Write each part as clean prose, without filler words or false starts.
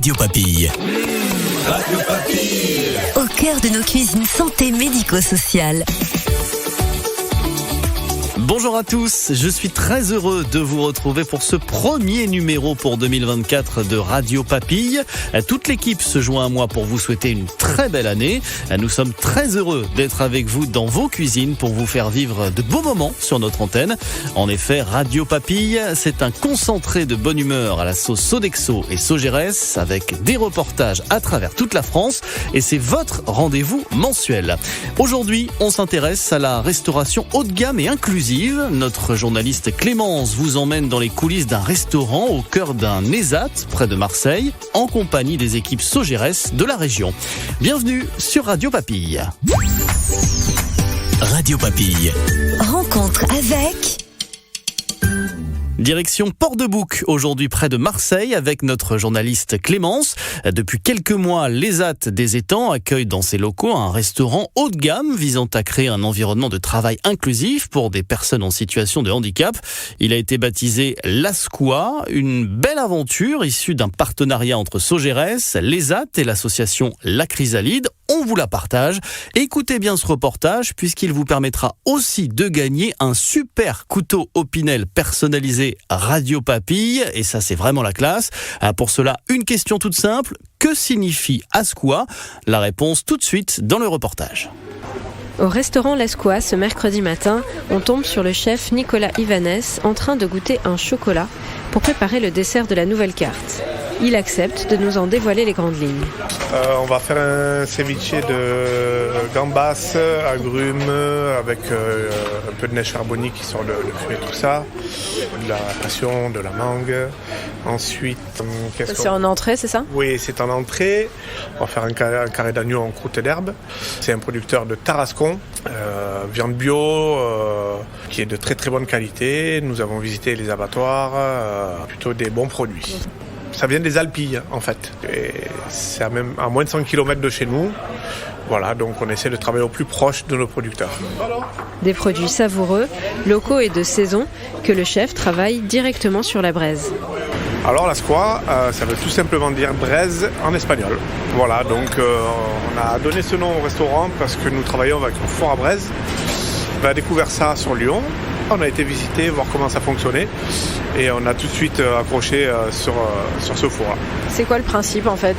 Radio Papille. Radio Papille. Au cœur de nos cuisines santé médico-sociales. Bonjour à tous, je suis très heureux de vous retrouver pour ce premier numéro pour 2024 de Radio Papille. Toute l'équipe se joint à moi pour vous souhaiter une très belle année. Nous sommes très heureux d'être avec vous dans vos cuisines pour vous faire vivre de beaux moments sur notre antenne. En effet, Radio Papille, c'est un concentré de bonne humeur à la sauce Sodexo et Sogeres avec des reportages à travers toute la France et c'est votre rendez-vous mensuel. Aujourd'hui, on s'intéresse à la restauration haut de gamme et inclusive. Notre journaliste Clémence vous emmène dans les coulisses d'un restaurant au cœur d'un ESAT près de Marseille, en compagnie des équipes Sogeres de la région. Bienvenue sur Radio Papille. Radio Papille. Rencontre avec... Direction Port-de-Bouc, aujourd'hui près de Marseille, avec notre journaliste Clémence. Depuis quelques mois, l'ESAT des Étangs accueille dans ses locaux un restaurant haut de gamme visant à créer un environnement de travail inclusif pour des personnes en situation de handicap. Il a été baptisé l'Asquois, une belle aventure issue d'un partenariat entre Sogeres, l'ESAT et l'association La Chrysalide. On vous la partage. Écoutez bien ce reportage puisqu'il vous permettra aussi de gagner un super couteau Opinel personnalisé Radio Papille. Et ça, c'est vraiment la classe. Pour cela, une question toute simple. Que signifie Asquois ? La réponse tout de suite dans le reportage. Au restaurant L'Asquois, ce mercredi matin, on tombe sur le chef Nicolas Ivanès en train de goûter un chocolat pour préparer le dessert de la nouvelle carte. Il accepte de nous en dévoiler les grandes lignes. On va faire un ceviche de gambas, agrumes, avec un peu de neige charbonique qui sort le fruit et tout ça, de la passion, de la mangue. Ensuite, c'est en entrée, c'est ça ? Oui, c'est en entrée. On va faire un carré d'agneau en croûte d'herbe. C'est un producteur de Tarascon, viande bio, qui est de très très bonne qualité. Nous avons visité les abattoirs, plutôt des bons produits. Ça vient des Alpilles, en fait. Et c'est à moins de 100 km de chez nous. Voilà, donc on essaie de travailler au plus proche de nos producteurs. Des produits savoureux, locaux et de saison, que le chef travaille directement sur la braise. Alors l'Asquois, ça veut tout simplement dire braise en espagnol. Voilà, donc on a donné ce nom au restaurant parce que nous travaillons avec un four à braise. On a découvert ça sur Lyon. On a été visiter, voir comment ça fonctionnait et on a tout de suite accroché sur ce four. C'est quoi le principe en fait ?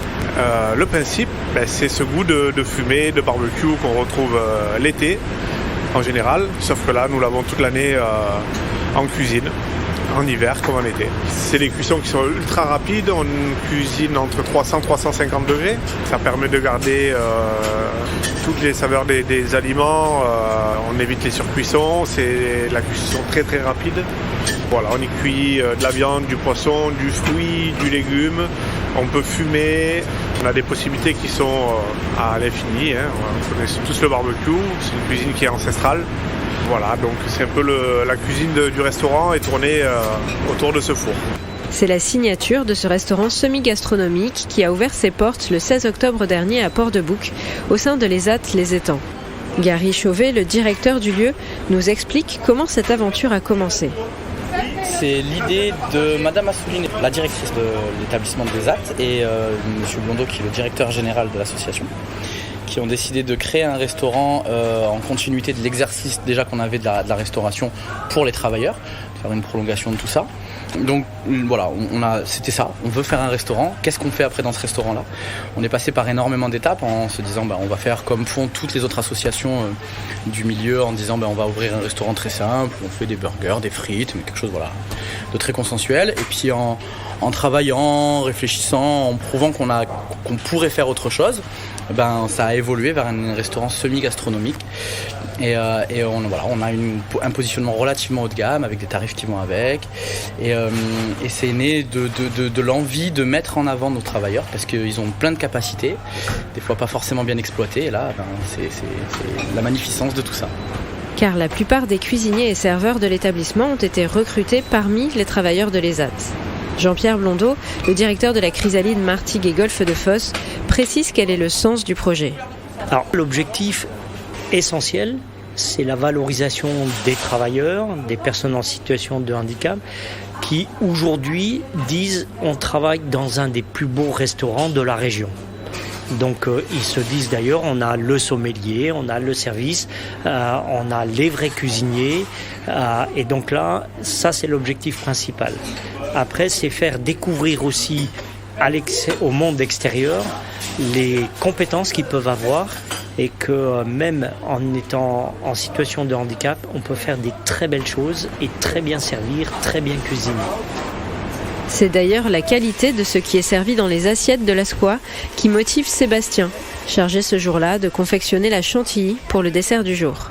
Le principe, c'est ce goût de fumée, de barbecue qu'on retrouve l'été en général, sauf que là nous l'avons toute l'année en cuisine, en hiver comme en été. C'est des cuissons qui sont ultra rapides, on cuisine entre 300 et 350 degrés. Ça permet de garder toutes les saveurs des aliments, on évite les surcuissons, c'est la cuisson très très rapide. Voilà, on y cuit de la viande, du poisson, du fruit, du légume. On peut fumer, on a des possibilités qui sont à l'infini. On connaît tous le barbecue, c'est une cuisine qui est ancestrale. Voilà, donc c'est un peu la cuisine du restaurant est tournée autour de ce four. C'est la signature de ce restaurant semi-gastronomique qui a ouvert ses portes le 16 octobre dernier à Port-de-Bouc, au sein de l'ESAT Les Étangs. Gary Chauvet, le directeur du lieu, nous explique comment cette aventure a commencé. C'est l'idée de Madame Assouline, la directrice de l'établissement de l'ESAT, et Monsieur Blondeau, qui est le directeur général de l'association, qui ont décidé de créer un restaurant en continuité de l'exercice déjà qu'on avait de la restauration pour les travailleurs, faire une prolongation de tout ça. Donc voilà, c'était ça, on veut faire un restaurant, qu'est-ce qu'on fait après dans ce restaurant-là ? On est passé par énormément d'étapes en se disant on va faire comme font toutes les autres associations du milieu, en disant on va ouvrir un restaurant très simple, on fait des burgers, des frites, mais quelque chose de très consensuel. Et puis en travaillant, en réfléchissant, en prouvant qu'on pourrait faire autre chose, ça a évolué vers un restaurant semi-gastronomique. Et on a un positionnement relativement haut de gamme avec des tarifs qui vont avec. Et c'est né de l'envie de mettre en avant nos travailleurs parce qu'ils ont plein de capacités, des fois pas forcément bien exploitées. Et là, c'est la magnificence de tout ça. Car la plupart des cuisiniers et serveurs de l'établissement ont été recrutés parmi les travailleurs de l'ESAT. Jean-Pierre Blondeau, le directeur de la Chrysalide Martigues et Golfe de Fosse, précise quel est le sens du projet. Alors, l'objectif essentiel, c'est la valorisation des travailleurs, des personnes en situation de handicap, qui aujourd'hui disent on travaille dans un des plus beaux restaurants de la région. Donc ils se disent d'ailleurs on a le sommelier, on a le service, on a les vrais cuisiniers et donc là ça c'est l'objectif principal. Après c'est faire découvrir aussi au monde extérieur les compétences qu'ils peuvent avoir et que même en étant en situation de handicap on peut faire des très belles choses et très bien servir, très bien cuisiner. C'est d'ailleurs la qualité de ce qui est servi dans les assiettes de la SCOA qui motive Sébastien, chargé ce jour-là de confectionner la chantilly pour le dessert du jour.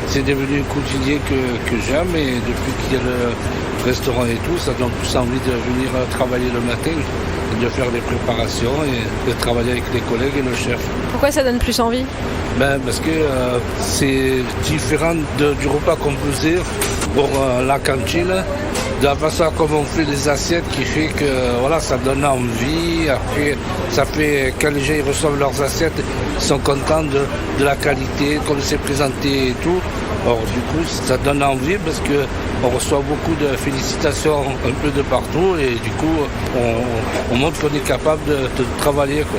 C'est devenu un quotidien que j'aime et depuis qu'il y a le restaurant et tout, ça donne plus envie de venir travailler le matin, de faire les préparations et de travailler avec les collègues et le chef. Pourquoi ça donne plus envie ? Parce que c'est différent du repas qu'on faisait pour la cantine. De la façon comme on fait les assiettes qui fait que voilà, ça donne envie. Après, ça fait quand les gens ils reçoivent leurs assiettes, ils sont contents de la qualité, comme c'est présenté et tout. Alors du coup, ça donne envie parce que on reçoit beaucoup de félicitations un peu de partout et du coup, on montre qu'on est capable de travailler, quoi.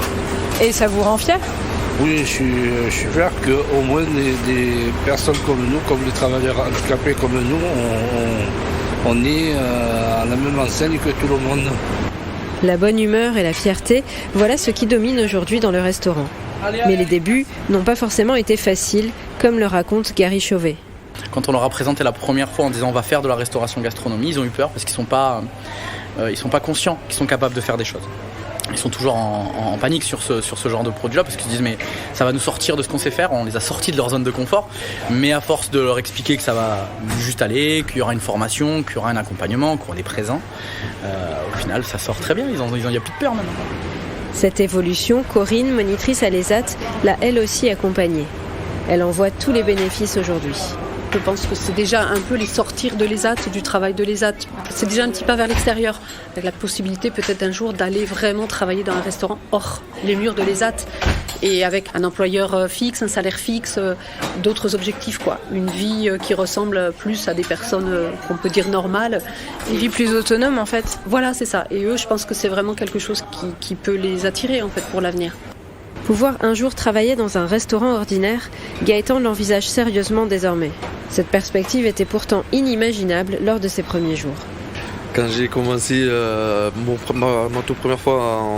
Et ça vous rend fier ? Oui, je suis fier qu'au moins des personnes comme nous, comme les travailleurs handicapés comme nous, on est à la même enseigne que tout le monde. La bonne humeur et la fierté, voilà ce qui domine aujourd'hui dans le restaurant. Mais les débuts n'ont pas forcément été faciles, comme le raconte Gary Chauvet. Quand on leur a présenté la première fois en disant on va faire de la restauration gastronomie, ils ont eu peur parce qu'ils sont pas conscients qu'ils sont capables de faire des choses. Ils sont toujours en panique sur ce genre de produit-là parce qu'ils se disent mais ça va nous sortir de ce qu'on sait faire, on les a sortis de leur zone de confort, mais à force de leur expliquer que ça va juste aller, qu'il y aura une formation, qu'il y aura un accompagnement, qu'on est présent, au final ça sort très bien, il n'y a plus de peur maintenant. Cette évolution, Corinne, monitrice à l'ESAT, l'a elle aussi accompagnée. Elle en voit tous les bénéfices aujourd'hui. Je pense que c'est déjà un peu les sortir de l'ESAT, du travail de l'ESAT. C'est déjà un petit pas vers l'extérieur, avec la possibilité peut-être un jour d'aller vraiment travailler dans un restaurant hors les murs de l'ESAT et avec un employeur fixe, un salaire fixe, d'autres objectifs, quoi. Une vie qui ressemble plus à des personnes qu'on peut dire normales. Une vie plus autonome en fait. Voilà, c'est ça. Et eux, je pense que c'est vraiment quelque chose qui peut les attirer en fait pour l'avenir. Pouvoir un jour travailler dans un restaurant ordinaire, Gaëtan l'envisage sérieusement désormais. Cette perspective était pourtant inimaginable lors de ses premiers jours. Quand j'ai commencé ma toute première fois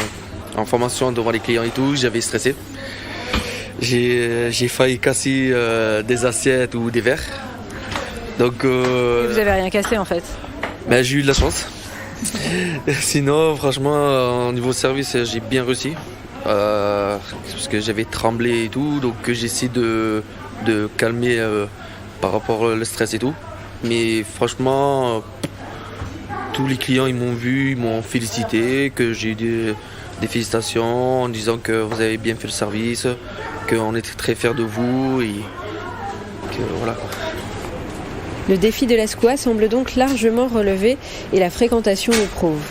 en formation devant les clients et tout, j'avais stressé. J'ai failli casser des assiettes ou des verres. Donc, vous avez rien cassé en fait ? J'ai eu de la chance. Sinon, franchement, au niveau service, j'ai bien réussi. Parce que j'avais tremblé et tout, donc j'ai essayé de calmer par rapport au stress et tout. Mais franchement, tous les clients ils m'ont vu, ils m'ont félicité, que j'ai eu des félicitations en disant que vous avez bien fait le service, qu'on était très fiers de vous et que voilà. Le défi de la SCOA semble donc largement relevé et la fréquentation le prouve.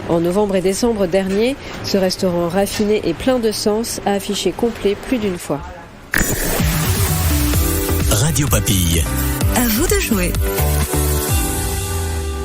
En novembre et décembre dernier, ce restaurant raffiné et plein de sens a affiché complet plus d'une fois. Radio Papille. À vous de jouer.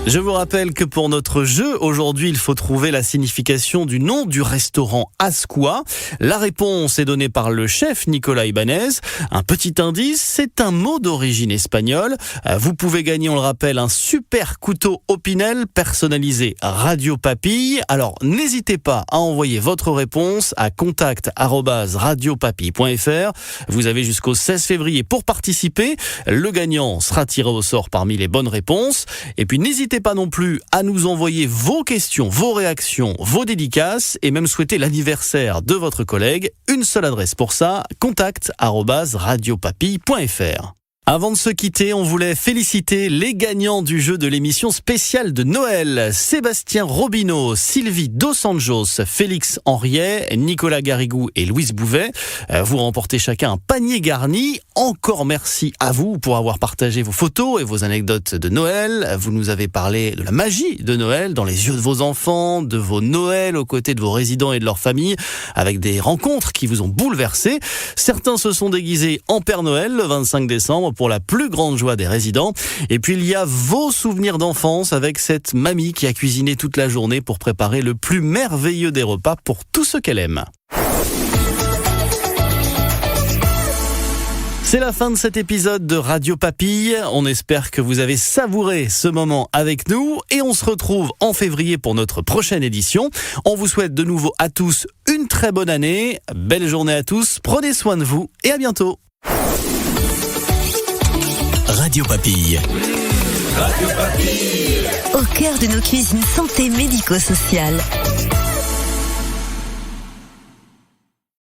Je vous rappelle que pour notre jeu, aujourd'hui, il faut trouver la signification du nom du restaurant Ascua. La réponse est donnée par le chef Nicolas Ibanez. Un petit indice, c'est un mot d'origine espagnole. Vous pouvez gagner, on le rappelle, un super couteau Opinel personnalisé Radio Papille. Alors, n'hésitez pas à envoyer votre réponse à contact@radiopapille.fr. Vous avez jusqu'au 16 février pour participer. Le gagnant sera tiré au sort parmi les bonnes réponses. Et puis, n'hésitez pas non plus à nous envoyer vos questions, vos réactions, vos dédicaces et même souhaiter l'anniversaire de votre collègue. Une seule adresse pour ça, contact@radiopapille.fr. Avant de se quitter, on voulait féliciter les gagnants du jeu de l'émission spéciale de Noël. Sébastien Robineau, Sylvie Dos Anjos, Félix Henriet, Nicolas Garrigou et Louise Bouvet. Vous remportez chacun un panier garni. Encore merci à vous pour avoir partagé vos photos et vos anecdotes de Noël. Vous nous avez parlé de la magie de Noël dans les yeux de vos enfants, de vos Noëls aux côtés de vos résidents et de leurs familles, avec des rencontres qui vous ont bouleversé. Certains se sont déguisés en Père Noël le 25 décembre pour la plus grande joie des résidents. Et puis il y a vos souvenirs d'enfance avec cette mamie qui a cuisiné toute la journée pour préparer le plus merveilleux des repas pour tous ceux qu'elle aime. C'est la fin de cet épisode de Radio Papille. On espère que vous avez savouré ce moment avec nous et on se retrouve en février pour notre prochaine édition. On vous souhaite de nouveau à tous une très bonne année. Belle journée à tous. Prenez soin de vous et à bientôt. Radio Papille. Au cœur de nos cuisines santé médico-sociale.